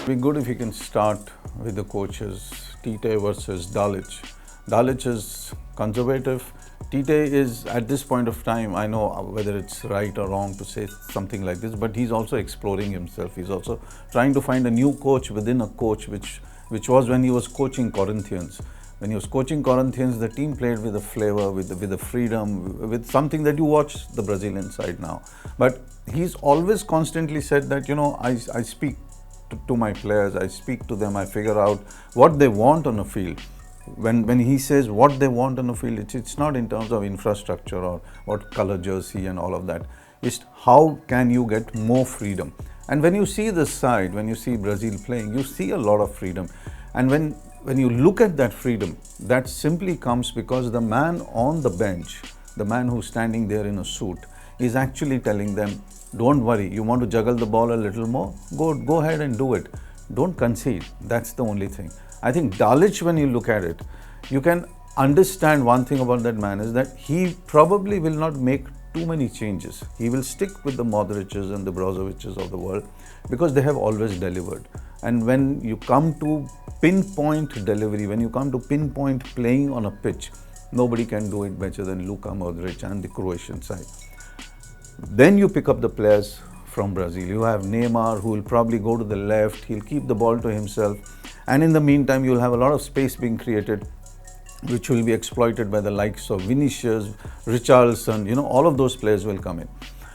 It'd be good if you can start with the coaches, Tite versus Dalic. Dalic is conservative. Tite is, at this point of time, I know whether it's right or wrong to say something like this, but he's also exploring himself. He's also trying to find a new coach within a coach, which was when he was coaching Corinthians. When he was coaching Corinthians, the team played with a flavor, with the freedom, with something that you watch the Brazilian side now. But he's always constantly said that, I speak to my players, I speak to them, I figure out what they want on a field. When he says what they want on a field, it's not in terms of infrastructure or what color jersey and all of that. It's how can you get more freedom. And when you see this side, when you see Brazil playing, you see a lot of freedom. And when you look at that freedom, that simply comes because the man on the bench, the man who's standing there in a suit, is actually telling them, don't worry, you want to juggle the ball a little more? Go ahead and do it. Don't concede. That's the only thing. I think Dalic, when you look at it, you can understand one thing about that man is that he probably will not make too many changes. He will stick with the Modric's and the Brozovic's of the world because they have always delivered. And when you come to pinpoint delivery, when you come to pinpoint playing on a pitch, nobody can do it better than Luka Modric and the Croatian side. Then you pick up the players from Brazil. You have Neymar, who will probably go to the left. He'll keep the ball to himself. And in the meantime, you'll have a lot of space being created, which will be exploited by the likes of Vinicius, Richarlison, all of those players will come in.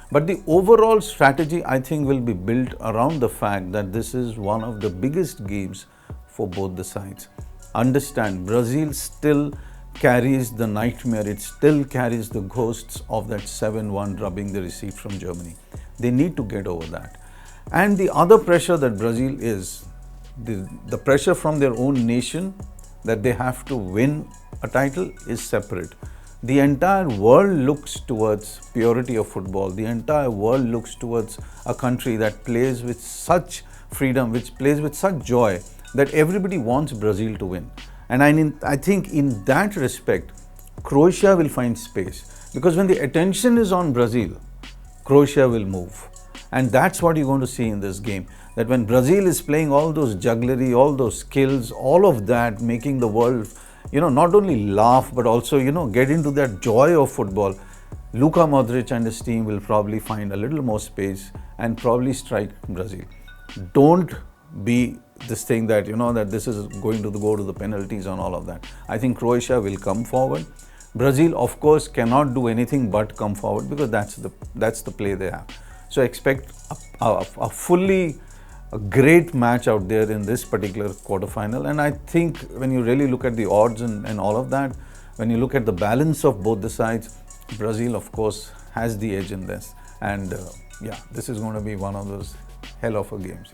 But the overall strategy, I think, will be built around the fact that this is one of the biggest games for both the sides. Understand, Brazil still carries the nightmare, it still carries the ghosts of that 7-1 drubbing they received from Germany. They need to get over that. And the other pressure that Brazil is, the pressure from their own nation that they have to win a title is separate. The entire world looks towards purity of football. The entire world looks towards a country that plays with such freedom, which plays with such joy that everybody wants Brazil to win. And I think in that respect, Croatia will find space. Because when the attention is on Brazil, Croatia will move. And that's what you're going to see in this game. That when Brazil is playing all those jugglery, all those skills, all of that, making the world, not only laugh, but also, get into that joy of football, Luka Modric and his team will probably find a little more space and probably strike Brazil. Don't be this thing that, that this is going to go to the penalties and all of that. I think Croatia will come forward. Brazil, of course, cannot do anything but come forward because that's the play they have. So expect a great match out there in this particular quarterfinal. And I think when you really look at the odds and all of that, when you look at the balance of both the sides, Brazil, of course, has the edge in this. And this is going to be one of those hell of a games,